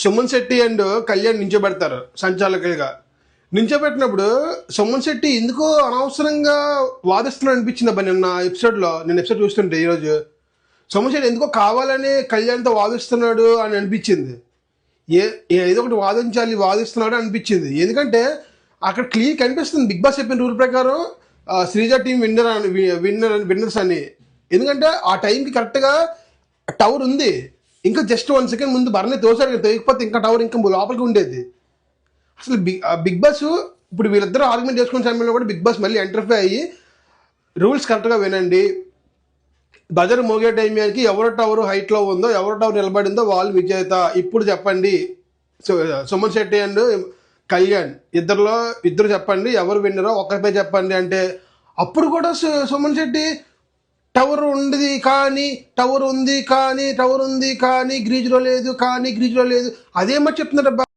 Suman Shetty and Kalyan నించోబెడతారు సంచాలకులుగా. నించోబెట్టినప్పుడు Suman Shetty ఎందుకో అనవసరంగా వాదిస్తున్నాడు అనిపించింది అబ్బా నిన్న ఎపిసోడ్లో. నేను ఎపిసోడ్ చూస్తుంటే ఈరోజు సుమన్ శెట్టి ఎందుకో కావాలని కళ్యాణ్తో వాదిస్తున్నాడు అని అనిపించింది. ఏదో ఒకటి వాదిస్తున్నాడు అనిపించింది. ఎందుకంటే అక్కడ క్లియర్ కనిపిస్తుంది బిగ్ బాస్ చెప్పిన రూల్ ప్రకారం శ్రీజ టీం విన్నర్స్ అని. ఎందుకంటే ఆ టైంకి కరెక్ట్గా టవర్ ఉంది. ఇంకా జస్ట్ 1 సెకండ్ ముందు భరణి తోసాడు, తోయకపోతే ఇంకా టవర్ ఇంకా లోపలికి ఉండేది. అసలు బిగ్ బాస్ ఇప్పుడు వీళ్ళిద్దరూ ఆర్గ్యుమెంట్ చేసుకునే సమయంలో కూడా బిగ్ బాస్ మళ్ళీ ఎంటర్ఫై అయ్యి రూల్స్ కరెక్ట్గా వినండి, బజర్ మోగే టైంకి ఎవరు టవర్ హైట్లో ఉందో, ఎవరు టవర్ నిలబడిందో వాళ్ళు విజేత. ఇప్పుడు చెప్పండి సుమన్ శెట్టి అండ్ కళ్యాణ్ ఇద్దరు చెప్పండి ఎవరు విన్నరో ఒక్కరిపై చెప్పండి అంటే, అప్పుడు కూడా సుమన్ శెట్టి టవర్ ఉంది కానీ గ్రీజ్లో లేదు అదేమో చెప్తున్నాడు.